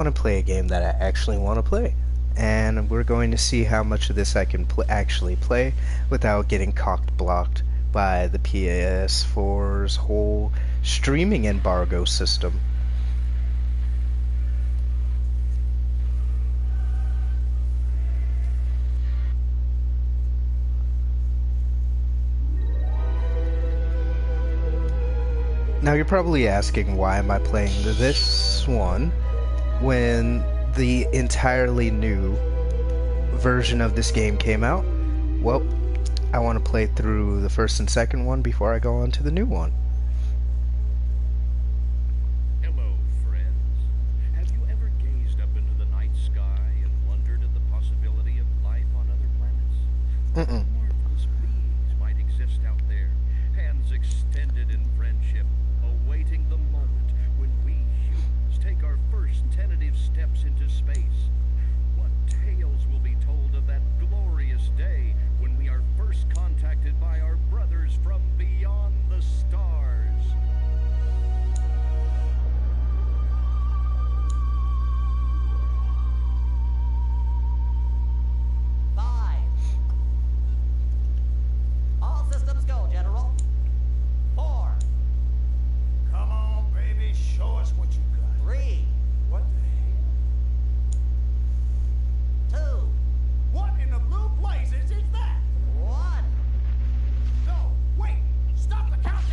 want to play a game that I actually want to play. And we're going to see how much of this I can actually play without getting cocked blocked by the PS4's whole streaming embargo system. Now you're probably asking, why am I playing this one when the entirely new version of this game came out? Well, I want to play through the first and second one before I go on to the new one. Hello, friends. Have you ever gazed up into the night sky and wondered at the possibility of life on other planets? Mm-mm. What marvelous beings might exist out there, hands extended in friendship, awaiting the moment when we humans take our first tentative steps into space. What tales will be told of that glorious day when we are first contacted by our brothers from beyond the stars? Five. All systems go, General. Four. Come on, baby, show us what you got. Three. What the hell? Two. What in the blue blazes is that? One. No, wait! Stop the countdown!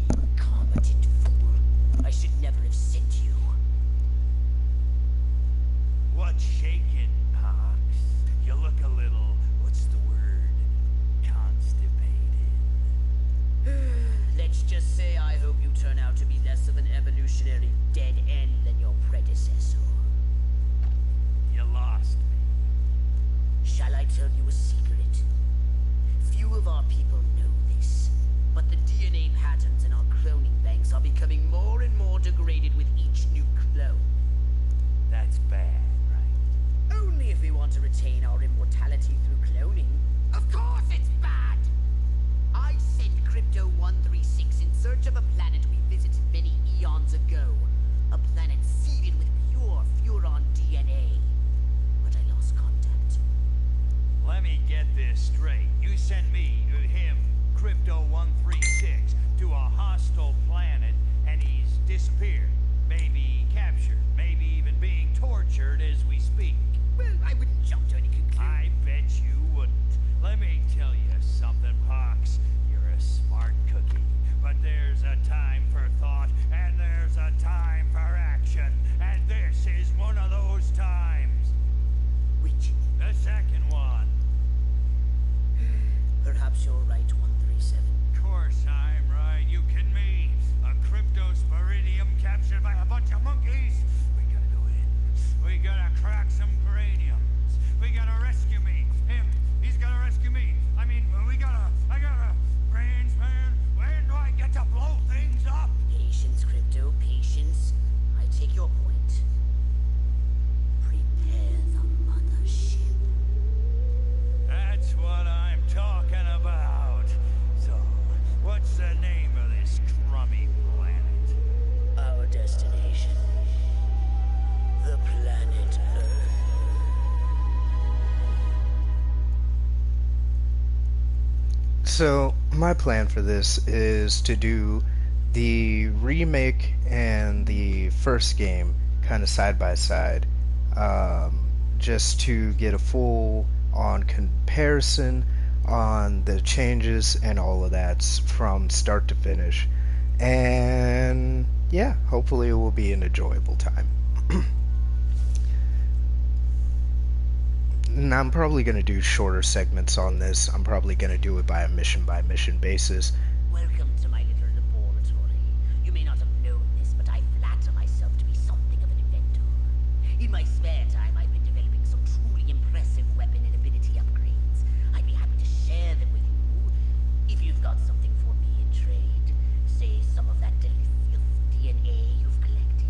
Incompetent fool. I should never have sent you. What's shaking, Pox? You look a little, what's the word? Constipated. Let's just say I hope you turn out to be less of an evolutionary dead end than your predecessor. You lost me. Shall I tell you a secret? Few of our people know this, but the DNA patterns in our cloning banks are becoming more and more degraded with each new clone. That's bad, right? Only if we want to retain our immortality through cloning. Of course it's bad! I sent Crypto 136 in search of a planet we visited many eons ago. A planet seeded with pure Furon DNA. But I lost contact. Let me get this straight. You sent me, him, Crypto 136, to a hostile planet, and he's disappeared. Maybe captured, maybe even being tortured as we speak. Well, I wouldn't jump to any conclusion. I bet you wouldn't. Let me tell you something, Pox. You're a smart cookie. But there's a time for thought, and there's a time for action. And this is one of those times. Which? The second one. Perhaps you're right, 137. Of course I'm right. You kidding me? A cryptosporidium captured by a bunch of monkeys? We gotta go in. We gotta crack some craniums. We gotta rescue me. Him. He's gotta rescue me. I mean, I gotta. Brains, man. When do I get to blow things up? Patience, Crypto, patience. I take your point. Prepare the mothership. That's what I'm talking about. So, what's the name of this crummy planet? Our destination. The planet Earth. So, my plan for this is to do the remake and the first game kind of side by side, just to get a full on comparison on the changes and all of that from start to finish. And yeah, hopefully it will be an enjoyable time. And I'm probably going to do shorter segments on this. I'm probably going to do it by mission basis. Welcome to my little laboratory. You may not have known this, but I flatter myself to be something of an inventor. In my spare time, I've been developing some truly impressive weapon and ability upgrades. I'd be happy to share them with you. If you've got something for me in trade, say some of that delicious DNA you've collected.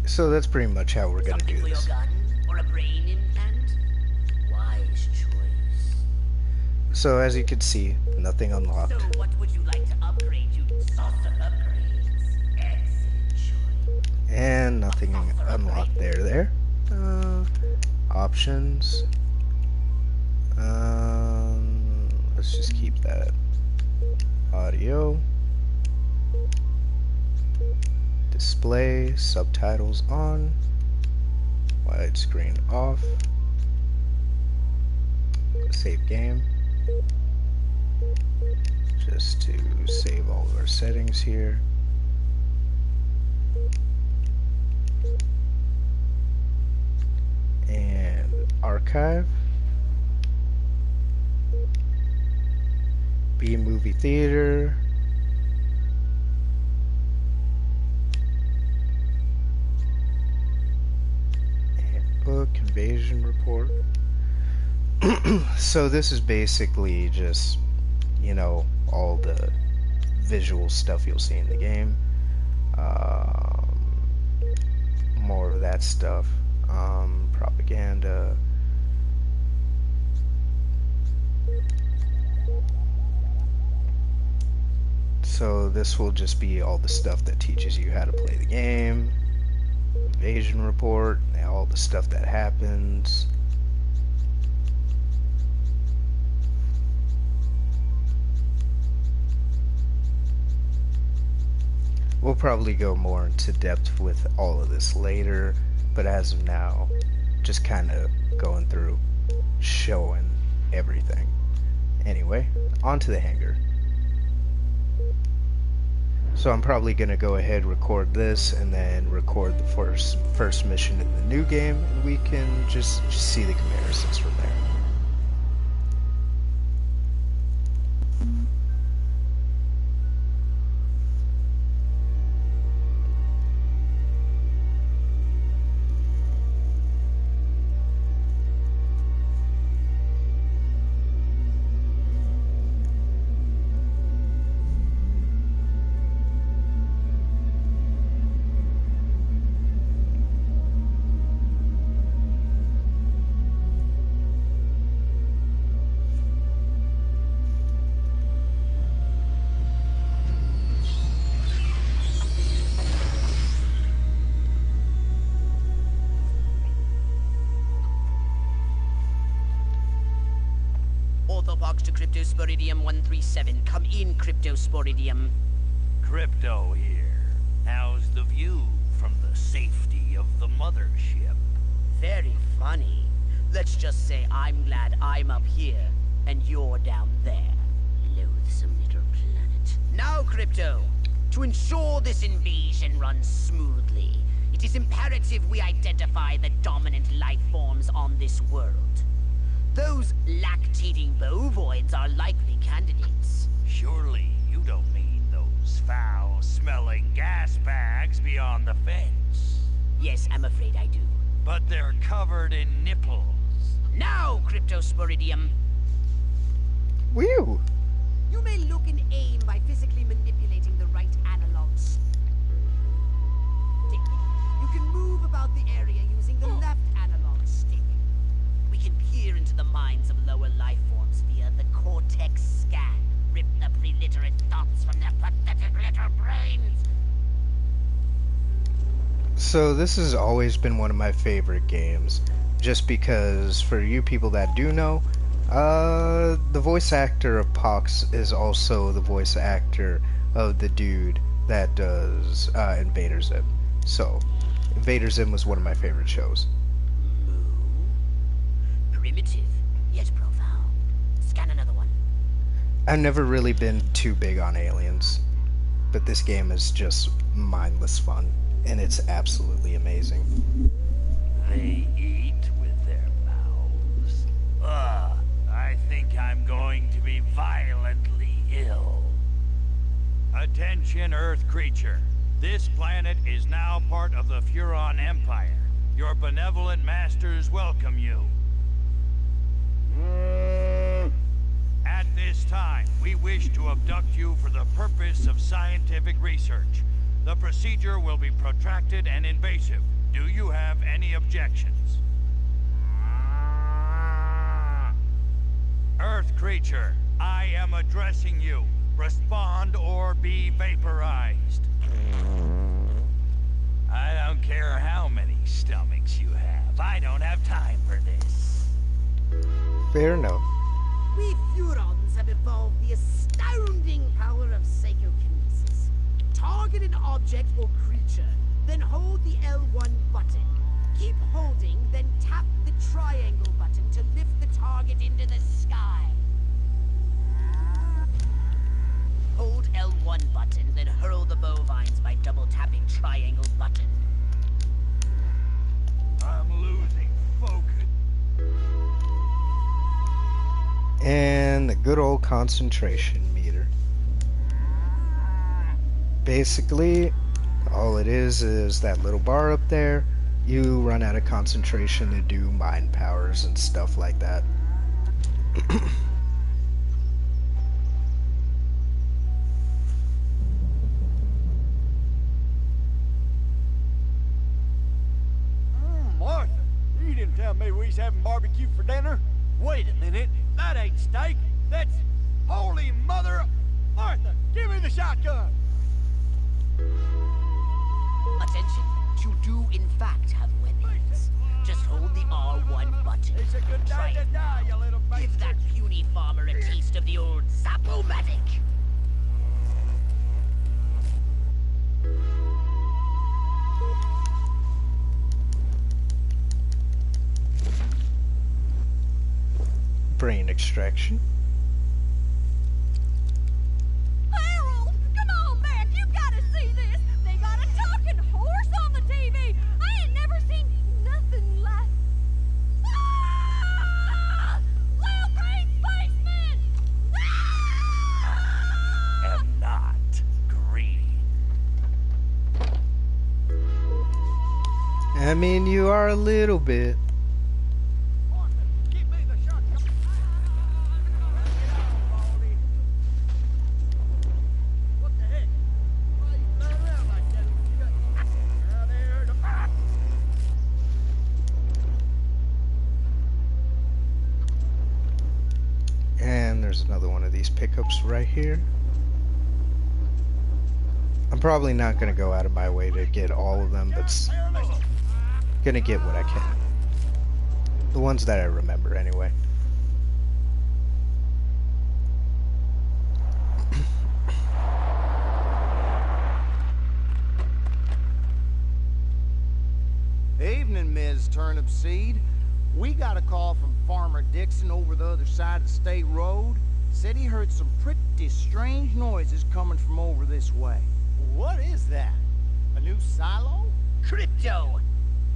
So that's pretty much how we're going to Something do for your this. gun? Or a brain implant? Wise choice. So as you can see, nothing unlocked. So what would you like to upgrade, you saucer upgrades? Excellent choice. And nothing unlocked there. Options. Let's just keep that. Audio. Display, subtitles on. Widescreen off. Save game. Just to save all of our settings here. And archive. B movie theater. Book invasion report. So this is basically just, you know, all the visual stuff you'll see in the game. More of that stuff. Propaganda. So this will just be all the stuff that teaches you how to play the game. Invasion report, all the stuff that happens. We'll probably go more into depth with all of this later, but as of now, just kind of going through, showing everything. Anyway, on to the hangar. So I'm probably going to go ahead, record this, and then record the first mission in the new game, and we can just see the comparisons from there. Orthobox to Cryptosporidium 137. Come in, Cryptosporidium. Crypto here. How's the view from the safety of the mothership? Very funny. Let's just say I'm glad I'm up here, and you're down there. Loathsome little planet. Now, Crypto, to ensure this invasion runs smoothly, it is imperative we identify the dominant life forms on this world. Those lactating bovoids are likely candidates. Surely you don't mean those foul-smelling gas bags beyond the fence. Yes, I'm afraid I do. But they're covered in nipples. Now, Cryptosporidium! Whew! You may look and aim by physically manipulating the right analog stick. You can move about the area using the left analog stick. We can peer into the minds of lower life forms via the cortex scan. Rip the preliterate thoughts from their pathetic little brains. So this has always been one of my favorite games, just because for you people that do know, the voice actor of Pox is also the voice actor of the dude that does Invader Zim. So Invader Zim was one of my favorite shows. Primitive, yet profound. Scan another one. I've never really been too big on aliens, but this game is just mindless fun, and it's absolutely amazing. They eat with their mouths. Ugh, I think I'm going to be violently ill. Attention, Earth creature. This planet is now part of the Furon Empire. Your benevolent masters welcome you. At this time, we wish to abduct you for the purpose of scientific research. The procedure will be protracted and invasive. Do you have any objections? Earth creature, I am addressing you. Respond or be vaporized. I don't care how many stomachs you have. I don't have time for this. Fair enough. We Furons have evolved the astounding power of psychokinesis. Target an object or creature, then hold the L1 button. Keep holding, then tap the triangle button to lift the target into the sky. Hold L1 button, then hurl the bovines by double tapping triangle button. I'm losing focus. And the good old concentration meter. Basically, all it is that little bar up there. You run out of concentration to do mind powers and stuff like that. Martha, you didn't tell me we was having barbecue for dinner. Wait a minute, that ain't steak. That's holy mother. Martha, give me the shotgun. Attention, you do in fact have weapons. Just hold the R1 button. It's a good Try day it to die, you little now. Give that bastard. puny farmer a taste of the old Zapomatic. Brain extraction. Harold, come on back. You gotta see this. They got a talking horse on the TV. I ain't never seen nothing like. Ah! Little green spaceman! Ah! Am not green. I mean, you are a little bit. Martha, give me the shotgun. What the heck? Why you flying around like that? Now there, And there's another one of these pickups right here. I'm probably not going to go out of my way to get all of them, but going to get what I can. The ones that I remember, anyway. Evening, Ms. Turnip Seed. We got a call from Farmer Dixon over the other side of the state road. Said he heard some pretty strange noises coming from over this way. what is that? A new silo? Crypto!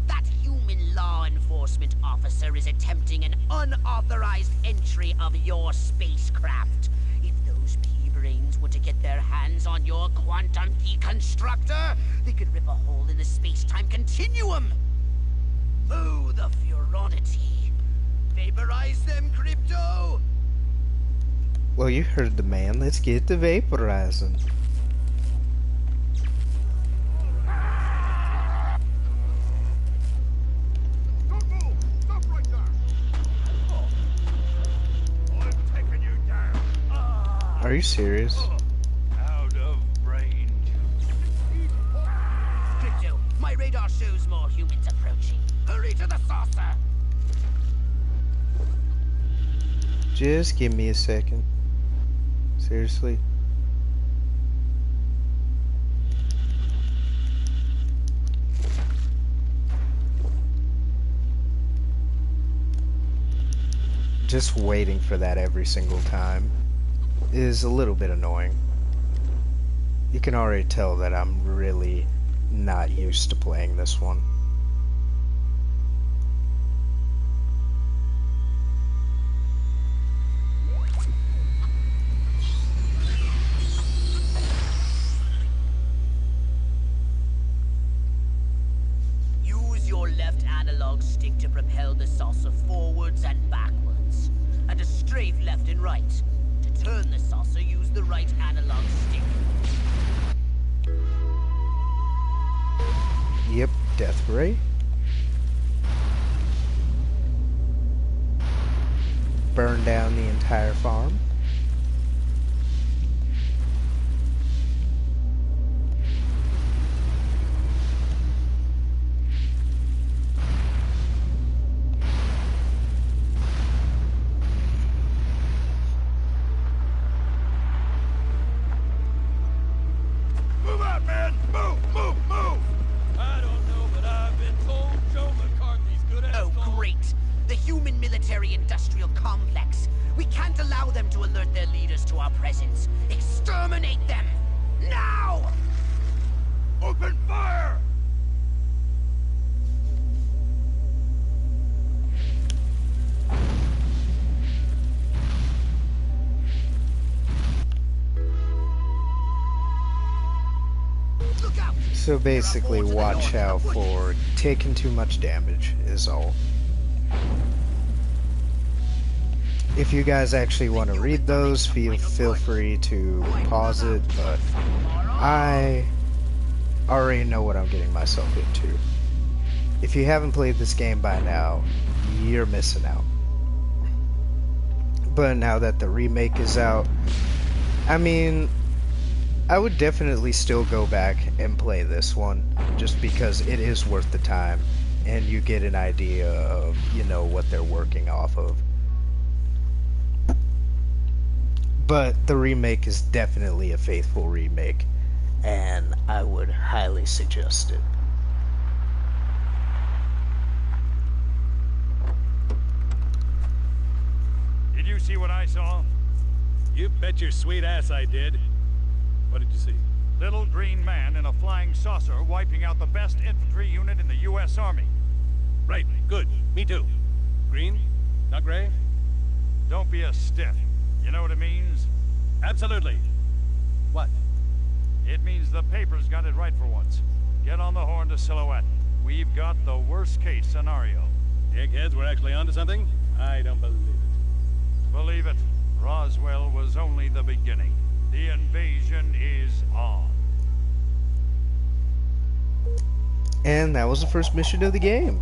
That human law enforcement officer is attempting an unauthorized entry of your spacecraft. If those pea-brains were to get their hands on your quantum deconstructor, they could rip a hole in the space-time continuum. Oh, the furonity. Vaporize them, Crypto! Well, you heard the man. Let's get the vaporizing. Don't move! Stop right there! I'm taking you down. Are you serious? Out of brain juice. Crypto, my radar shows more humans approaching. Hurry to the saucer! Just give me a second. Seriously? just waiting for that every single time is a little bit annoying. You can already tell that I'm really not used to playing this one. Use your left analog stick to propel the saucer forwards and backwards, and a strafe left and right. To turn the saucer, use the right analog stick. Yep, death ray. Burn down the entire farm. Move out, man! Move, move, move! I don't know, but I've been told Joe McCarthy's good at Oh, great. The human military-industrial complex. We can't allow them to alert their leaders to our presence. Exterminate them! Now! Open fire! Look out! So basically, watch out for taking too much damage is all. If you guys actually want to read those, feel free to pause it, but I already know what I'm getting myself into. If you haven't played this game by now, you're missing out. But now that the remake is out, I mean, I would definitely still go back and play this one, just because it is worth the time, and you get an idea of, you know, what they're working off of. But the remake is definitely a faithful remake, and I would highly suggest it. Did you see what I saw? You bet your sweet ass I did. What did you see? Little green man in a flying saucer wiping out the best infantry unit in the U.S. Army. Right, good. Me too. Green? Not gray? Don't be a stiff. You know what it means? Absolutely. What? It means the paper's got it right for once. Get on the horn to Silhouette. We've got the worst case scenario. The eggheads were actually onto something? I don't believe it. Believe it, Roswell was only the beginning. The invasion is on. And that was the first mission of the game.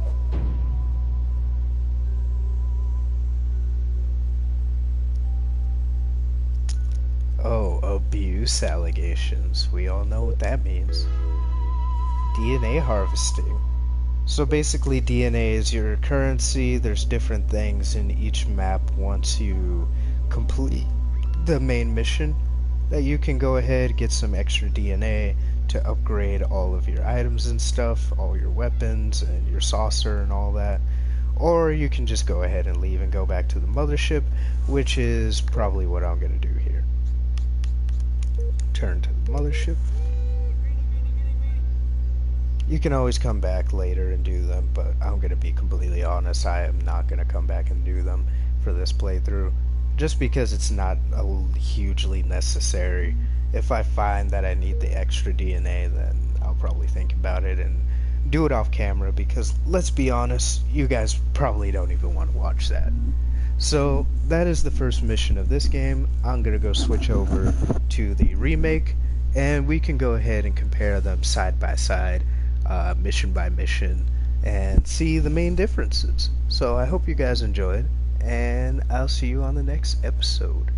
Oh, abuse allegations. We all know what that means. DNA harvesting. So basically DNA is your currency. There's different things in each map once you complete the main mission that you can go ahead, get some extra DNA to upgrade all of your items and stuff, all your weapons and your saucer and all that. Or you can just go ahead and leave and go back to the mothership, which is probably what I'm going to do here. Turn to the mothership. You can always come back later and do them, but I'm going to be completely honest, I am not going to come back and do them for this playthrough, just because it's not hugely necessary. If I find that I need the extra DNA, then I'll probably think about it and do it off camera, because let's be honest, you guys probably don't even want to watch that. So that is the first mission of this game. I'm going to go switch over to the remake, and we can go ahead and compare them side by side, mission by mission, and see the main differences. So I hope you guys enjoyed, and I'll see you on the next episode.